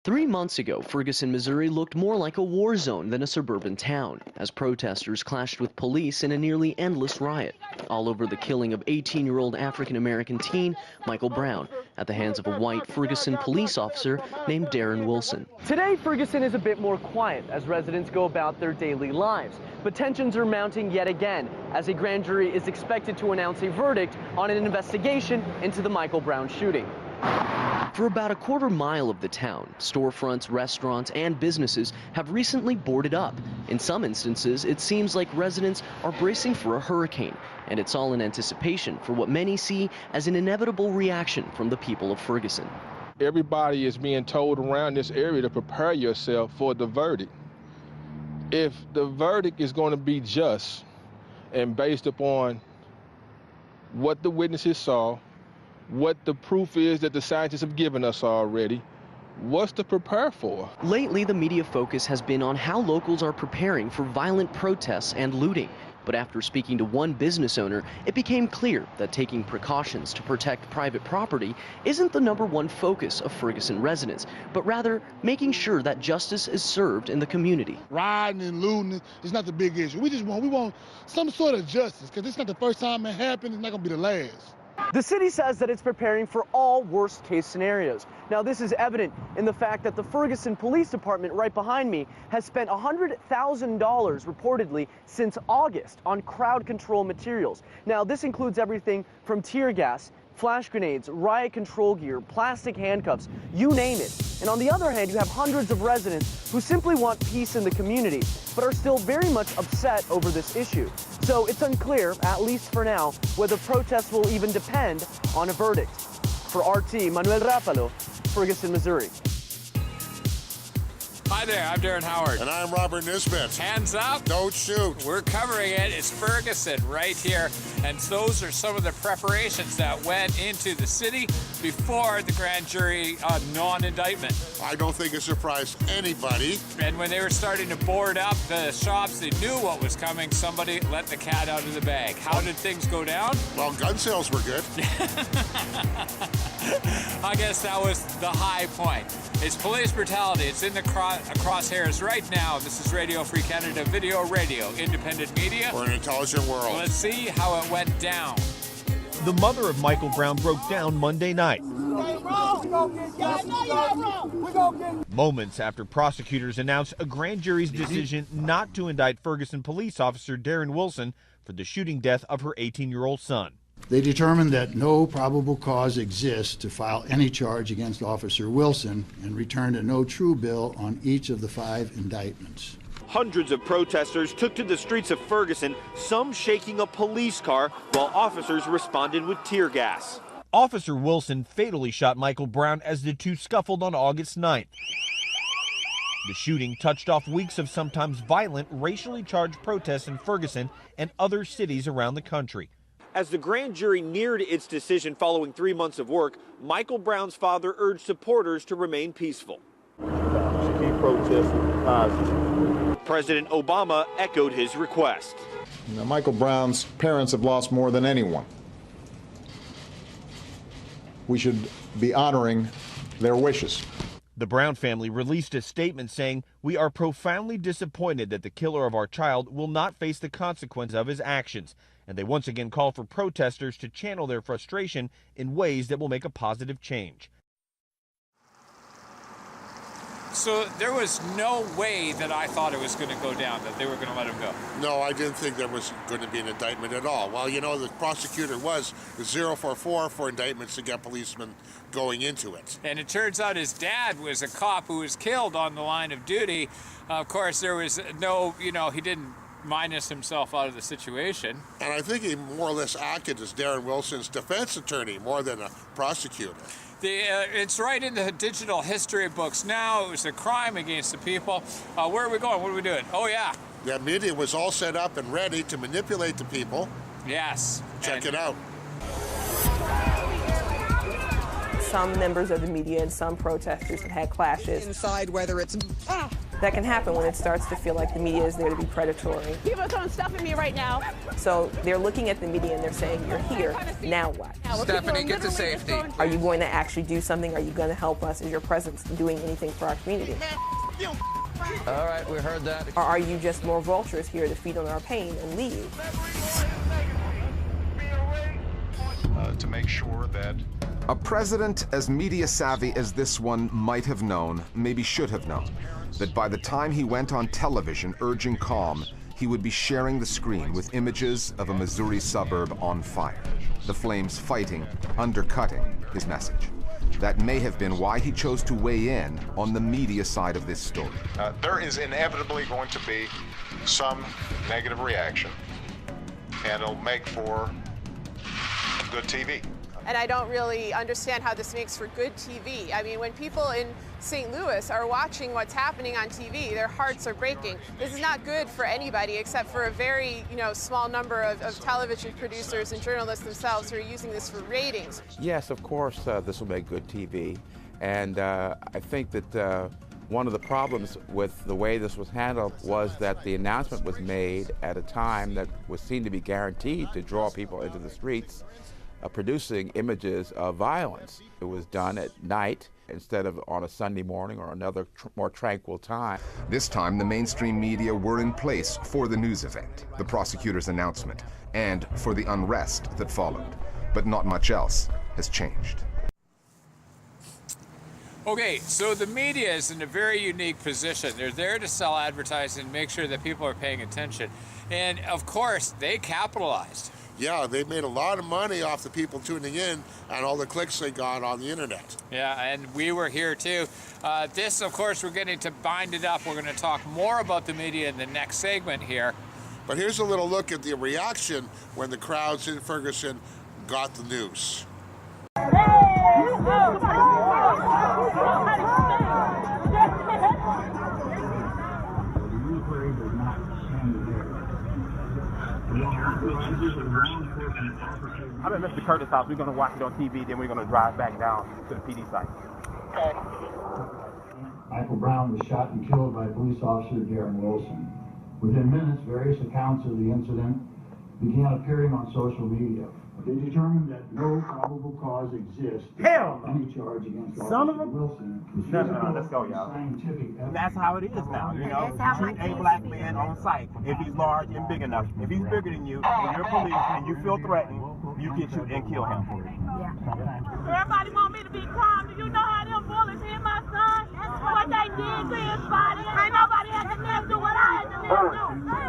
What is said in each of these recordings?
3 months ago, Ferguson, Missouri looked more like a war zone than a suburban town, as protesters clashed with police in a nearly endless riot, all over the killing of 18-year-old African-American teen Michael Brown at the hands of a white Ferguson police officer named Darren Wilson. Today, Ferguson is a bit more quiet as residents go about their daily lives, but tensions are mounting yet again as a grand jury is expected to announce a verdict on an investigation into the Michael Brown shooting. For about a quarter mile of the town, storefronts, restaurants, and businesses have recently boarded up. In some instances, it seems like residents are bracing for a hurricane, and it's all in anticipation for what many see as an inevitable reaction from the people of Ferguson. Everybody is being told around this area to prepare yourself for the verdict. If the verdict is going to be just and based upon what the witnesses saw, what the proof is that the scientists have given us already, what's to prepare for? Lately, the media focus has been on how locals are preparing for violent protests and looting. But after speaking to one business owner, it became clear that taking precautions to protect private property isn't the #1 focus of Ferguson residents, but rather making sure that justice is served in the community. Rioting and looting is not the big issue. We want some sort of justice, because it's not the first time it happened, it's not going to be the last. The city says that it's preparing for all worst-case scenarios. Now, this is evident in the fact that the Ferguson Police Department right behind me has spent $100,000 reportedly since August on crowd control materials. Now, this includes everything from tear gas, flash grenades, riot control gear, plastic handcuffs, you name it. And on the other hand, you have hundreds of residents who simply want peace in the community, but are still very much upset over this issue. So it's unclear, at least for now, whether protests will even depend on a verdict. For RT, Manuel Rapalo, Ferguson, Missouri. Hi there, I'm Darren Howard. And I'm Robert Nisbet. Hands up. Don't shoot. We're covering it. It's Ferguson right here. And those are some of the preparations that went into the city before the grand jury non-indictment. I don't think it surprised anybody. And when they were starting to board up the shops, they knew what was coming. Somebody let the cat out of the bag. How did things go down? Well, gun sales were good. I guess that was the high point. It's police brutality. It's in the crosshairs right now. This is Radio Free Canada, Video Radio, independent media. We're an intelligent world. Let's see how it went down. The mother of Michael Brown broke down Monday night. Moments after prosecutors announced a grand jury's decision not to indict Ferguson police officer Darren Wilson for the shooting death of her 18-year-old son. They determined that no probable cause exists to file any charge against Officer Wilson and returned a no true bill on each of the 5 indictments. Hundreds of protesters took to the streets of Ferguson, some shaking a police car while officers responded with tear gas. Officer Wilson fatally shot Michael Brown as the two scuffled on August 9th. The shooting touched off weeks of sometimes violent, racially charged protests in Ferguson and other cities around the country. As the grand jury neared its decision following 3 months of work, Michael Brown's father urged supporters to remain peaceful. President Obama echoed his request. Now, Michael Brown's parents have lost more than anyone. We should be honoring their wishes. The Brown family released a statement saying, "We are profoundly disappointed that the killer of our child will not face the consequence of his actions." And they once again call for protesters to channel their frustration in ways that will make a positive change. So there was no way that I thought it was going to go down, that they were going to let him go. No, I didn't think there was going to be an indictment at all. Well, you know, the prosecutor was 044 for indictments to get policemen going into it. And it turns out his dad was a cop who was killed on the line of duty. Of course, there was no, he didn't minus himself out of the situation. And I think he more or less acted as Darren Wilson's defense attorney more than a prosecutor. It's right in the digital history books now. It was a crime against the people. Where are we going? What are we doing? Oh, yeah. The media was all set up and ready to manipulate the people. Yes. Check it out. Some members of the media and some protesters have had clashes. Inside whether it's that can happen when it starts to feel like the media is there to be predatory. People are throwing stuff at me right now. So they're looking at the media and they're saying, you're here, now what? Stephanie, get to safety. Are you going to actually do something? Are you going to help us? Is your presence doing anything for our community? All right, we heard that. Or are you just more vultures here to feed on our pain and leave? To make sure that a president as media savvy as this one might have known, maybe should have known, that by the time he went on television urging calm, he would be sharing the screen with images of a Missouri suburb on fire, the flames fighting, undercutting his message. That may have been why he chose to weigh in on the media side of this story. There is inevitably going to be some negative reaction, and it'll make for good TV. And I don't really understand how this makes for good TV. I mean, when people in St. Louis are watching what's happening on TV, their hearts are breaking. This is not good for anybody except for a very, small number of television producers and journalists themselves who are using this for ratings. Yes, of course, this will make good TV. And I think that one of the problems with the way this was handled was that the announcement was made at a time that was seen to be guaranteed to draw people into the streets, producing images of violence. It was done at night instead of on a Sunday morning or another more tranquil time. This time, the mainstream media were in place for the news event, the prosecutor's announcement, and for the unrest that followed. But not much else has changed. Okay, so the media is in a very unique position. They're there to sell advertising and make sure that people are paying attention. And of course, they capitalized. Yeah, they made a lot of money off the people tuning in and all the clicks they got on the internet. Yeah, and we were here too. This, of course, we're getting to bind it up. We're going to talk more about the media in the next segment here. But here's a little look at the reaction when the crowds in Ferguson got the news. I'm at Mr. Curtis' house. We're going to watch it on TV, then we're going to drive back down to the PD site. Michael Brown was shot and killed by police officer Darren Wilson. Within minutes, various accounts of the incident began appearing on social media. They determined that no probable cause exists to file any charge against Officer Wilson. No, let's go, y'all. That's how it is now, Shoot a black man on sight if he's large and big enough. If he's bigger than you, and you're a policeman and you feel threatened, you get shoot and kill him. Everybody want me to be calm. Do you know how them bullets hit my son? What they did to his body? Ain't nobody had to live through what I had to live through.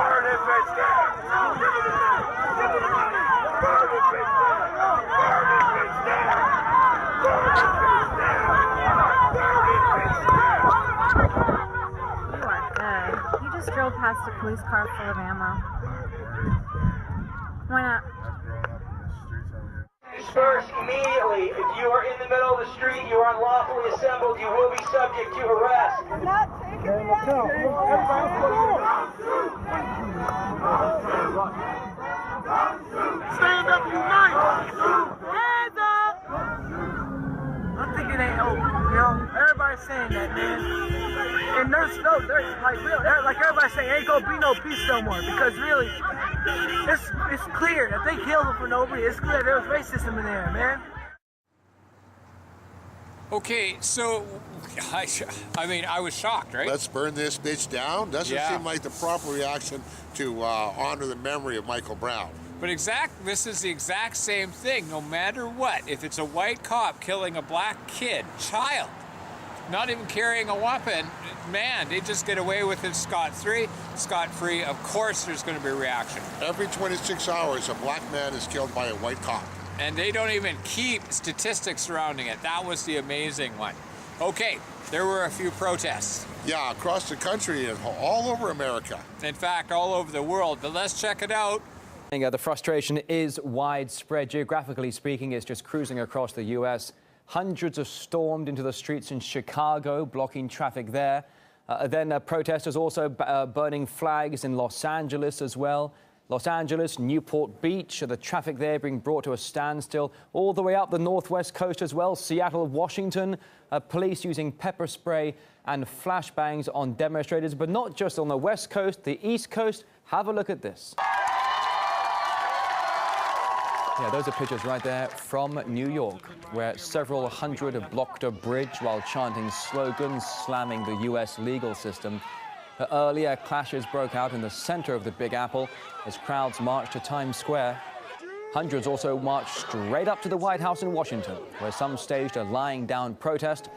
Burn this bitch down! Give me the money! Give me the money! Burn this bitch down! Burn this bitch down! Burn this bitch down! Burn this bitch down! You are good. You just drove past a police car full of ammo. Why not? First, immediately, if you are in the middle of the street, you are unlawfully assembled, you will be subject to arrest. You're not taking me out. Stand up, unite! Hands up! I'm thinking it ain't over, Everybody's saying that, man. And there's like everybody's saying, ain't gonna be no peace no more, because really, it's clear that they killed him for no reason. It's clear there was racism in there, man. Okay, so, I was shocked, right? Let's burn this bitch down? Doesn't seem like the proper reaction to honor the memory of Michael Brown. But this is the exact same thing, no matter what. If it's a white cop killing a black kid, child, not even carrying a weapon, man, they just get away with it scot-free. Of course there's going to be a reaction. Every 26 hours, a black man is killed by a white cop. And they don't even keep statistics surrounding it. That was the amazing one. Okay, there were a few protests. Yeah, across the country and all over America. In fact, all over the world. But let's check it out. The frustration is widespread. Geographically speaking, it's just cruising across the U.S. Hundreds have stormed into the streets in Chicago, blocking traffic there. Then protesters also burning flags in Los Angeles as well. Los Angeles, Newport Beach, the traffic there being brought to a standstill all the way up the northwest coast as well. Seattle, Washington, police using pepper spray and flashbangs on demonstrators, but not just on the west coast, the east coast. Have a look at this. Yeah, those are pictures right there from New York, where several hundred have blocked a bridge while chanting slogans slamming the U.S. legal system. Earlier, clashes broke out in the center of the Big Apple as crowds marched to Times Square. Hundreds also marched straight up to the White House in Washington, where some staged a lying down protest.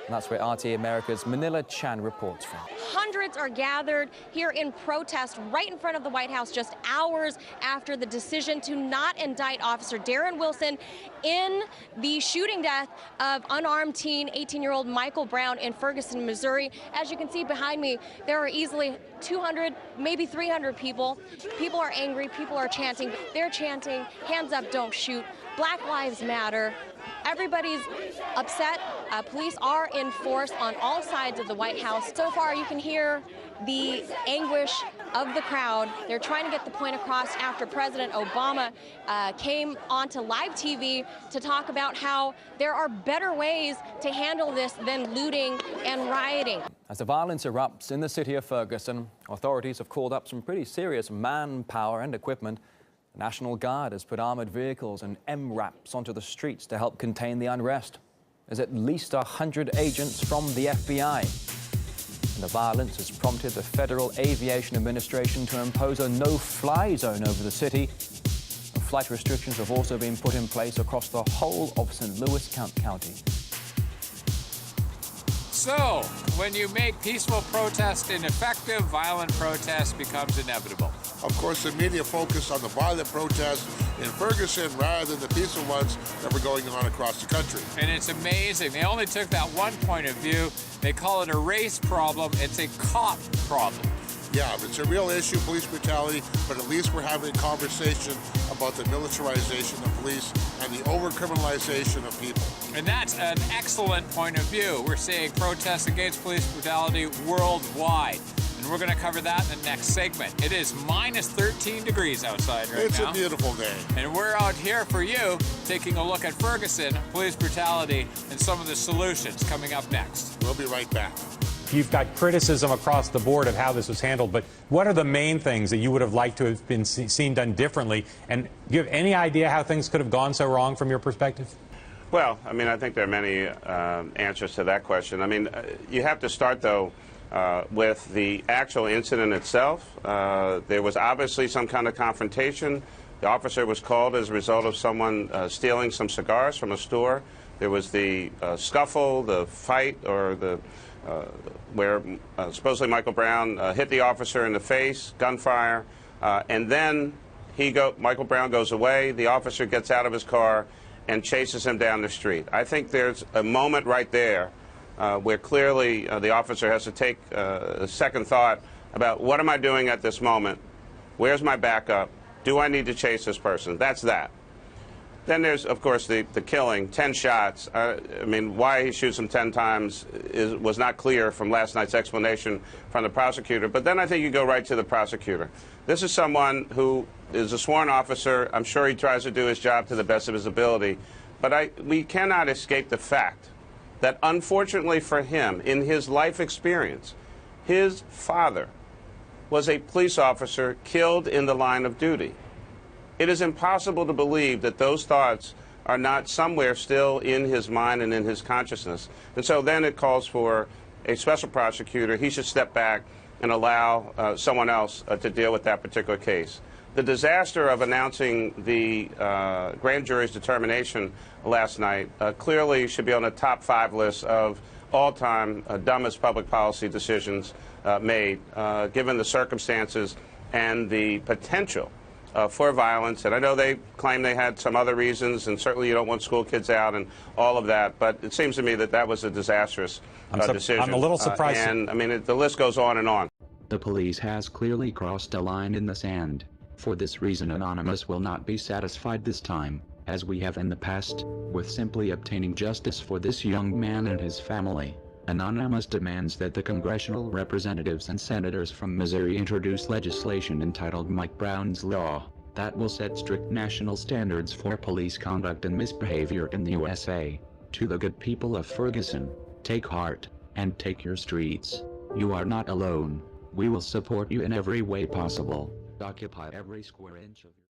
And that's where RT America's Manila Chan reports from. Hundreds are gathered here in protest right in front of the White House just hours after the decision to not indict Officer Darren Wilson in the shooting death of unarmed teen 18-year-old Michael Brown in Ferguson, Missouri. As you can see behind me, there are easily 200, maybe 300 people. People are angry, people are chanting. They're chanting, hands up, don't shoot, Black Lives Matter. Everybody's upset. Police are in force on all sides of the White House. So far, you can hear the anguish of the crowd. They're trying to get the point across after President Obama came onto live TV to talk about how there are better ways to handle this than looting and rioting. As the violence erupts in the city of Ferguson, authorities have called up some pretty serious manpower and equipment. The National Guard has put armored vehicles and MRAPs onto the streets to help contain the unrest. There's at least 100 agents from the FBI. And the violence has prompted the Federal Aviation Administration to impose a no-fly zone over the city. And flight restrictions have also been put in place across the whole of St. Louis County. So, when you make peaceful protest ineffective, violent protest becomes inevitable. Of course, the media focused on the violent protests in Ferguson rather than the peaceful ones that were going on across the country. And it's amazing. They only took that one point of view. They call it a race problem. It's a cop problem. Yeah, it's a real issue, police brutality, but at least we're having a conversation about the militarization of police and the over-criminalization of people. And that's an excellent point of view. We're seeing protests against police brutality worldwide. And we're going to cover that in the next segment. It is minus 13 degrees outside right now. It's a beautiful day. And we're out here for you, taking a look at Ferguson, police brutality, and some of the solutions coming up next. We'll be right back. You've got criticism across the board of how this was handled, but what are the main things that you would have liked to have been seen done differently? And do you have any idea how things could have gone so wrong from your perspective? Well, I mean, I think there are many answers to that question. I mean, you have to start, though, with the actual incident itself. There was obviously some kind of confrontation. The officer was called as a result of someone stealing some cigars from a store. There was the scuffle, the fight, or the where supposedly Michael Brown hit the officer in the face, gunfire, and then Michael Brown goes away. The officer gets out of his car and chases him down the street. I think there's a moment right there where clearly the officer has to take a second thought about what am I doing at this moment? Where's my backup? Do I need to chase this person? That's that. Then there's, of course, the killing, 10 shots. I mean, why he shoots him 10 times was not clear from last night's explanation from the prosecutor. But then I think you go right to the prosecutor. This is someone who is a sworn officer. I'm sure he tries to do his job to the best of his ability. But we cannot escape the fact that, unfortunately for him, in his life experience, his father was a police officer killed in the line of duty. It is impossible to believe that those thoughts are not somewhere still in his mind and in his consciousness. And so then it calls for a special prosecutor. He should step back and allow someone else to deal with that particular case. The disaster of announcing the grand jury's determination last night clearly should be on the top 5 list of all-time dumbest public policy decisions made, given the circumstances and the potential for violence. And I know they claim they had some other reasons, and certainly you don't want school kids out and all of that, but it seems to me that that was a disastrous decision. I'm a little surprised. And I mean, the list goes on and on. The police has clearly crossed a line in the sand. For this reason, Anonymous will not be satisfied this time, as we have in the past, with simply obtaining justice for this young man and his family. Anonymous demands that the congressional representatives and senators from Missouri introduce legislation entitled Mike Brown's Law that will set strict national standards for police conduct and misbehavior in the USA. To the good people of Ferguson, take heart, and take your streets. You are not alone. We will support you in every way possible. Occupy every square inch of your